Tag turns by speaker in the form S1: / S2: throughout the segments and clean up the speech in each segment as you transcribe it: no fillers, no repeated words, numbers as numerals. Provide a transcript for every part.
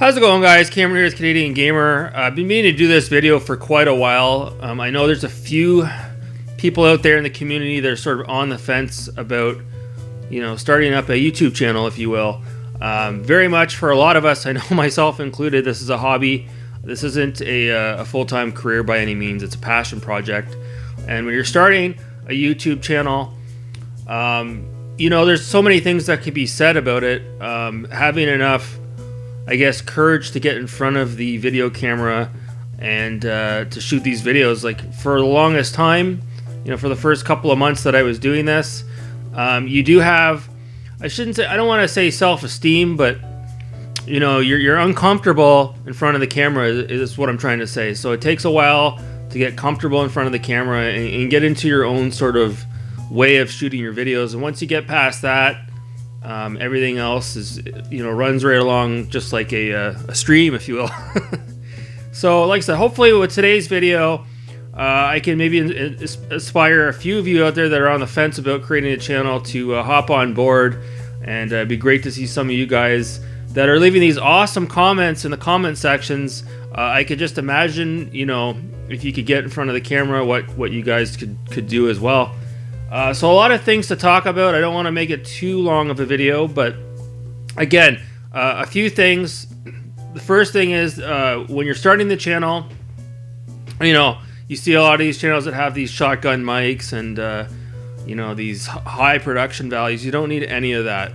S1: How's it going, guys? Cameron here, Canadian Gamer. I've been meaning to do this video for quite a while. I know there's a few people out there in the community that are sort of on the fence about, starting up a YouTube channel, if you will. Very much for a lot of us, I know myself included, this is a hobby. This isn't a full-time career by any means. It's a passion project. And when you're starting a YouTube channel, there's so many things that could be said about it. Having enough, I guess, courage to get in front of the video camera and to shoot these videos. Like, for the longest time, for the first couple of months that I was doing this, you do have, I don't want to say self-esteem, but you're uncomfortable in front of the camera is what I'm trying to say. So it takes a while to get comfortable in front of the camera and get into your own sort of way of shooting your videos. And once you get past that, everything else is, runs right along just like a stream, if you will. So, like I said, hopefully with today's video, I can maybe inspire a few of you out there that are on the fence about creating a channel to hop on board. And it'd be great to see some of you guys that are leaving these awesome comments in the comment sections. I could just imagine, if you could get in front of the camera, what you guys could do as well. So a lot of things to talk about. I don't want to make it too long of a video, but again, a few things. The first thing is when you're starting the channel, you see a lot of these channels that have these shotgun mics and these high production values. You don't need any of that.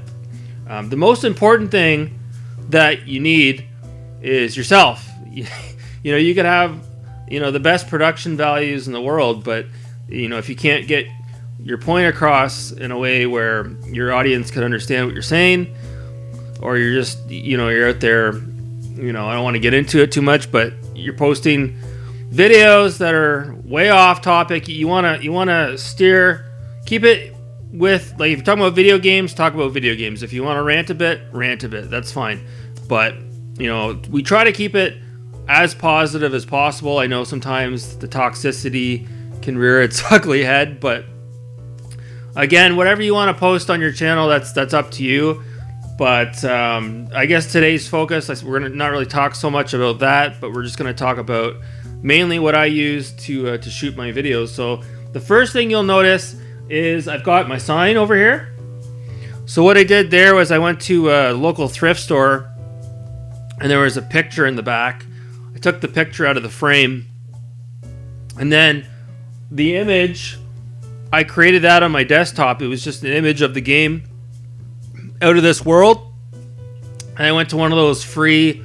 S1: The most important thing that you need is yourself. You could have the best production values in the world, but if you can't get your point across in a way where your audience can understand what you're saying, or you're just you're out there, I don't want to get into it too much, but you're posting videos that are way off topic. You want to steer, keep it with, like, if you're talking about video games, talk about video games. If you want to rant a bit, that's fine. But we try to keep it as positive as possible. I know sometimes the toxicity can rear its ugly head, but again, whatever you want to post on your channel, that's up to you. But I guess today's focus, we're going to not really talk so much about that, but we're just going to talk about mainly what I use to shoot my videos. So the first thing you'll notice is I've got my sign over here. So what I did there was I went to a local thrift store, and there was a picture in the back. I took the picture out of the frame, and then the image, I created that on my desktop. It was just an image of the game Out of This World. And I went to one of those free,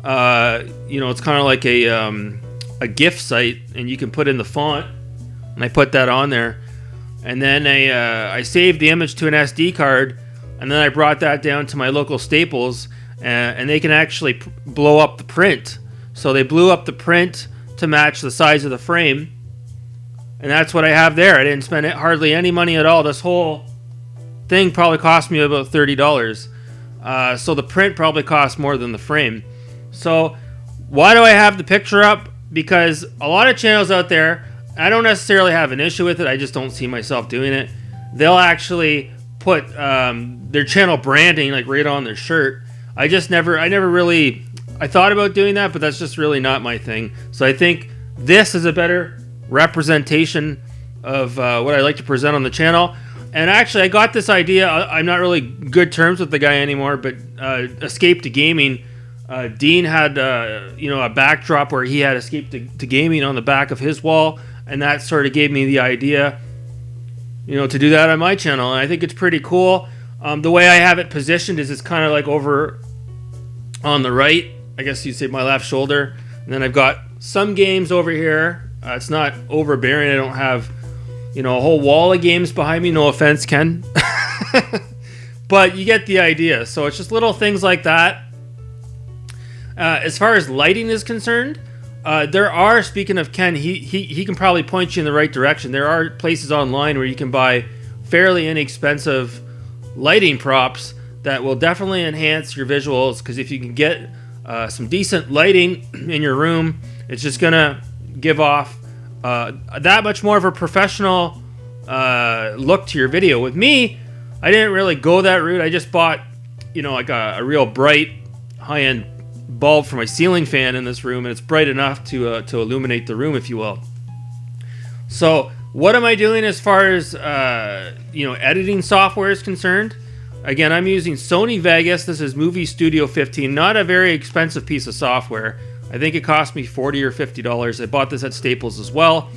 S1: it's kind of like a GIF site, and you can put in the font. And I put that on there. And then I saved the image to an SD card, and then I brought that down to my local Staples, and they can actually blow up the print. So they blew up the print to match the size of the frame. And that's what I have there. I didn't spend hardly any money at all. This whole thing probably cost me about $30. So the print probably cost more than the frame. So why do I have the picture up? Because a lot of channels out there, I don't necessarily have an issue with it. I just don't see myself doing it. They'll actually put their channel branding like right on their shirt. I thought about doing that, but that's just really not my thing. So I think this is a better representation of what I like to present on the channel. And actually, I got this idea. I'm not really good terms with the guy anymore, but Escape to Gaming, Dean had a backdrop where he had Escape to Gaming on the back of his wall, and that sort of gave me the idea to do that on my channel. And I think it's pretty cool. The way I have it positioned is it's kind of like over on the right, I guess you'd say my left shoulder, and then I've got some games over here. It's not overbearing. I don't have, a whole wall of games behind me. No offense, Ken. But you get the idea. So it's just little things like that. As far as lighting is concerned, there are, speaking of Ken, he can probably point you in the right direction. There are places online where you can buy fairly inexpensive lighting props that will definitely enhance your visuals, because if you can get some decent lighting in your room, it's just going to give off that much more of a professional look to your video. With me, I didn't really go that route. I just bought, like a real bright high-end bulb for my ceiling fan in this room, and it's bright enough to illuminate the room, if you will. So what am I doing as far as editing software is concerned? Again, I'm using Sony Vegas. This is Movie Studio 15, not a very expensive piece of software. I think it cost me $40 or $50. I bought this at Staples as well.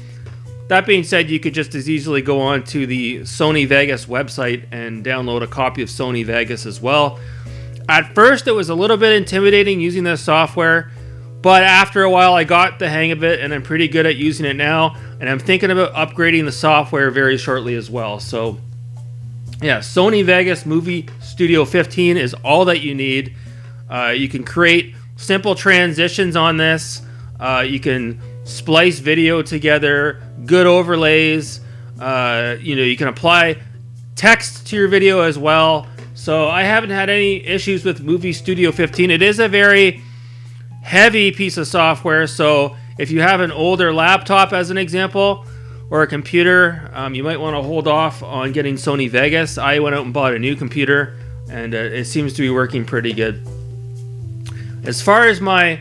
S1: That being said, you could just as easily go on to the Sony Vegas website and download a copy of Sony Vegas as well. At first, it was a little bit intimidating using this software, but after a while, I got the hang of it, and I'm pretty good at using it now, and I'm thinking about upgrading the software very shortly as well. So, yeah, Sony Vegas Movie Studio 15 is all that you need. You can create simple transitions on this. You can splice video together, good overlays. You can apply text to your video as well. So I haven't had any issues with Movie Studio 15. It is a very heavy piece of software, so if you have an older laptop as an example, or a computer, you might want to hold off on getting Sony Vegas. I went out and bought a new computer, and it seems to be working pretty good. As far as my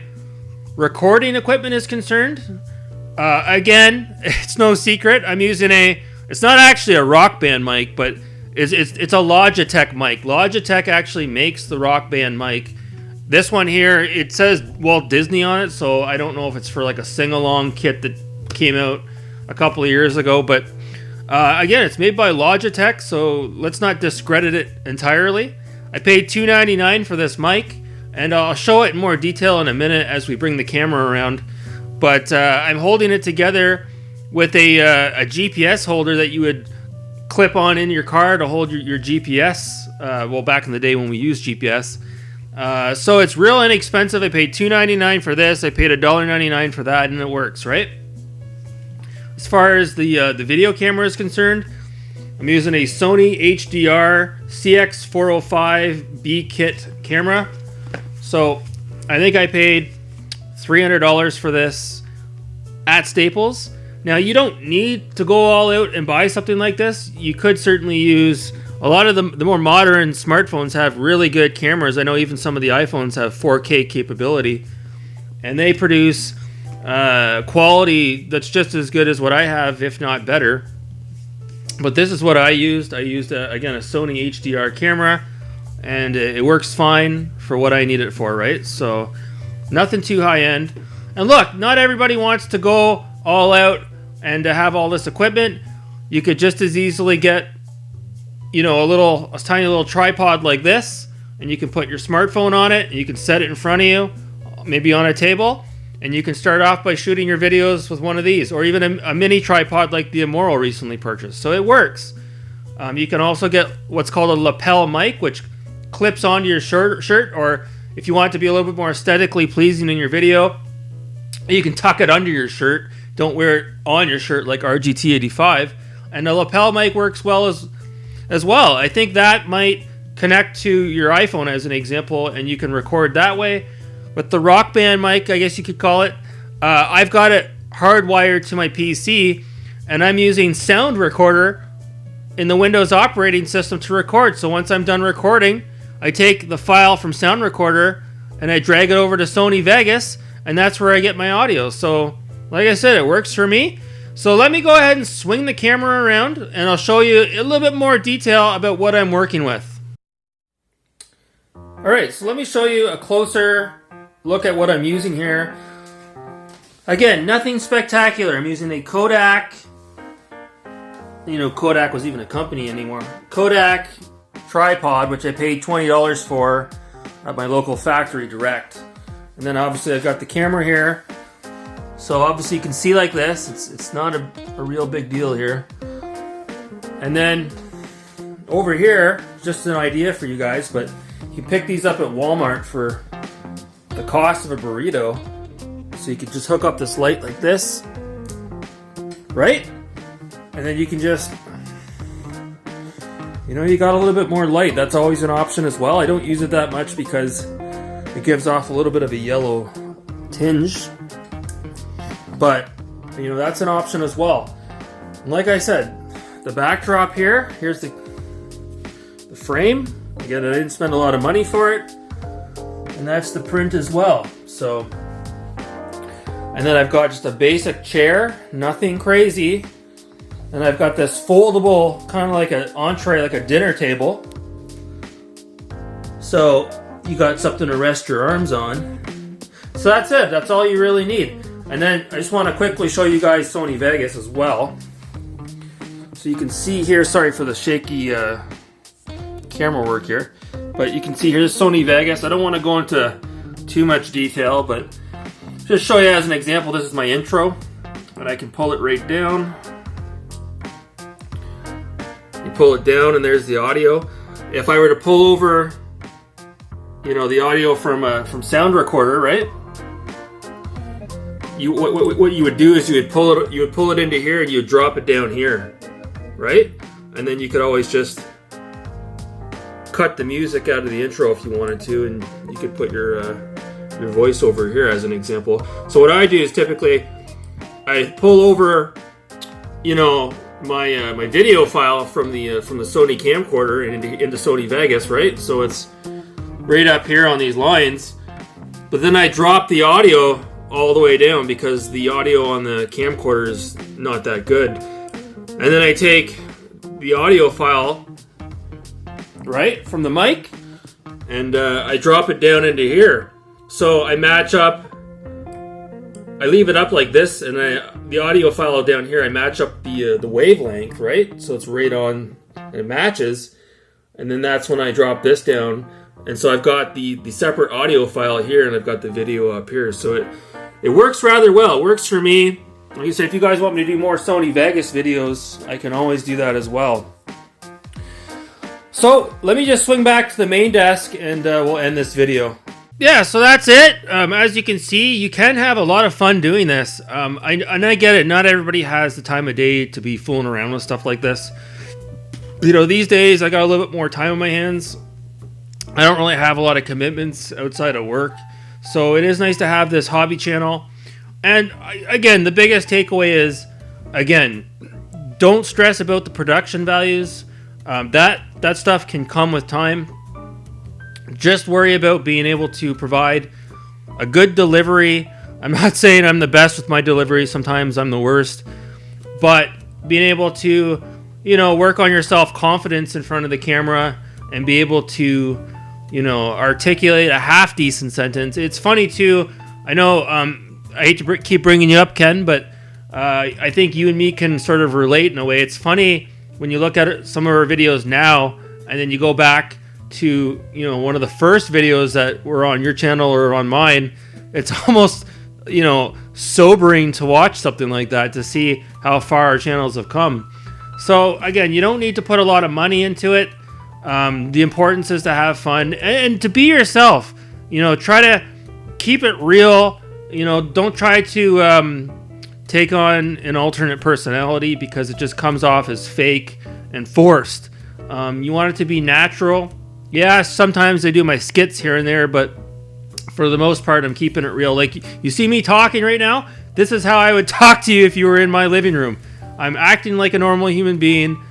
S1: recording equipment is concerned, again, it's no secret. I'm using it's not actually a Rock Band mic, but it's a Logitech mic. Logitech actually makes the Rock Band mic. This one here, it says Walt Disney on it, so I don't know if it's for like a sing-along kit that came out a couple of years ago, but again, it's made by Logitech, so let's not discredit it entirely. I paid $2.99 for this mic, and I'll show it in more detail in a minute as we bring the camera around. But I'm holding it together with a GPS holder that you would clip on in your car to hold your GPS. Well, back in the day when we used GPS. So it's real inexpensive. I paid $2.99 for this. I paid $1.99 for that, and it works, right? As far as the video camera is concerned, I'm using a Sony HDR CX405B kit camera. So I think I paid $300 for this at Staples. Now, you don't need to go all out and buy something like this. You could certainly use a lot of the more modern smartphones have really good cameras. I know even some of the iPhones have 4K capability, and they produce quality that's just as good as what I have, if not better. But this is what I used. I used, again, a Sony HDR camera, and it works fine for what I need it for, right? So nothing too high-end. And look, not everybody wants to go all out and to have all this equipment. You could just as easily get, a tiny little tripod like this, and you can put your smartphone on it, and you can set it in front of you, maybe on a table, and you can start off by shooting your videos with one of these, or even a mini tripod like the Immoral recently purchased. So it works. You can also get what's called a lapel mic, which clips onto your shirt, or if you want it to be a little bit more aesthetically pleasing in your video, you can tuck it under your shirt. Don't wear it on your shirt like RGT85. And the lapel mic works well as well. I think that might connect to your iPhone as an example, and you can record that way. With the Rock Band mic, I guess you could call it, I've got it hardwired to my PC, and I'm using Sound Recorder in the Windows operating system to record. So once I'm done recording, I take the file from Sound Recorder and I drag it over to Sony Vegas, and that's where I get my audio. So, like I said, it works for me. So let me go ahead and swing the camera around, and I'll show you a little bit more detail about what I'm working with. Alright, so let me show you a closer look at what I'm using here. Again, nothing spectacular. I'm using a Kodak. Kodak was even a company anymore. Kodak tripod, which I paid $20 for at my local factory direct. And then obviously I've got the camera here. So obviously you can see like this. It's not a real big deal here. And then over here, just an idea for you guys, but you pick these up at Walmart for the cost of a burrito. So you could just hook up this light like this, right? And then you can just, you got a little bit more light. That's always an option as well. I don't use it that much because it gives off a little bit of a yellow tinge. But, that's an option as well. And like I said, the backdrop here's the frame. Again, I didn't spend a lot of money for it. and that's the print as well. So, and then I've got just a basic chair, nothing crazy. And I've got this foldable, kind of like an entree, like a dinner table. So you got something to rest your arms on. So that's it. That's all you really need. And then I just want to quickly show you guys Sony Vegas as well. So you can see here, sorry for the shaky camera work here. But you can see here, this Sony Vegas. I don't want to go into too much detail, but just show you as an example, this is my intro. And I can pull it right down. You pull it down and there's the audio. If I were to pull over, you know, the audio from Sound Recorder, right? What you would do is you would pull it into here and you would drop it down here, right? And then you could always just cut the music out of the intro if you wanted to, and you could put your voice over here as an example. So what I do is typically I pull over, you know, my video file from the Sony camcorder into Sony Vegas, right? So it's right up here on these lines, but then I drop the audio all the way down because the audio on the camcorder is not that good. And then I take the audio file right from the mic and I drop it down into here. So I match up. I leave it up like this, and the audio file down here, I match up the wavelength, right? So it's right on, and it matches. And then that's when I drop this down. And so I've got the separate audio file here, and I've got the video up here. So it works rather well. It works for me. Like I said, if you guys want me to do more Sony Vegas videos, I can always do that as well. So let me just swing back to the main desk, and we'll end this video. Yeah, so that's it. As you can see, you can have a lot of fun doing this. I get it. Not everybody has the time of day to be fooling around with stuff like this. You know, these days I got a little bit more time on my hands. I don't really have a lot of commitments outside of work. So it is nice to have this hobby channel. And again, the biggest takeaway is, again, don't stress about the production values. That stuff can come with time. Just worry about being able to provide a good delivery. I'm not saying I'm the best with my delivery. Sometimes I'm the worst. But being able to, you know, work on your self-confidence in front of the camera and be able to, you know, articulate a half-decent sentence. It's funny, too. I know I hate to keep bringing you up, Ken, but I think you and me can sort of relate in a way. It's funny when you look at some of our videos now and then you go back to, you know, one of the first videos that were on your channel or on mine. It's almost, you know, sobering to watch something like that, to see how far our channels have come. So again, you don't need to put a lot of money into it. The importance is to have fun and to be yourself. You know, try to keep it real. You know, don't try to take on an alternate personality, because it just comes off as fake and forced. You want it to be natural. Yeah, sometimes I do my skits here and there, but for the most part, I'm keeping it real. Like, you see me talking right now? This is how I would talk to you if you were in my living room. I'm acting like a normal human being.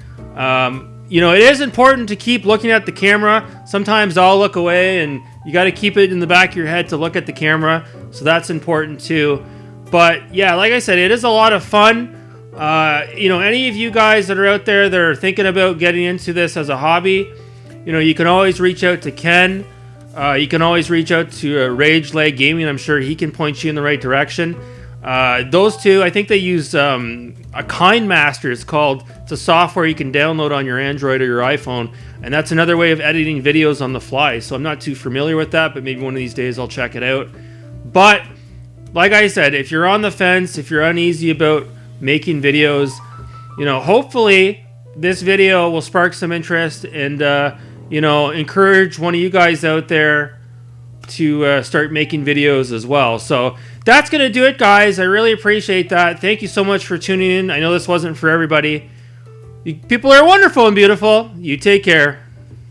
S1: You know, it is important to keep looking at the camera. Sometimes I'll look away, and you got to keep it in the back of your head to look at the camera. So that's important too. But yeah, like I said, it is a lot of fun. You know, any of you guys that are out there that are thinking about getting into this as a hobby, you know, you can always reach out to Ken. You can always reach out to Rage Leg Gaming. I'm sure he can point you in the right direction. Those two, I think they use a KindMaster. It's a software you can download on your Android or your iPhone, and that's another way of editing videos on the fly. So I'm not too familiar with that, but maybe one of these days I'll check it out. But like I said, if you're on the fence, if you're uneasy about making videos, you know, hopefully this video will spark some interest and you know, encourage one of you guys out there to start making videos as well. So that's going to do it, guys. I really appreciate that. Thank you so much for tuning in. I know this wasn't for everybody. People are wonderful and beautiful. You take care.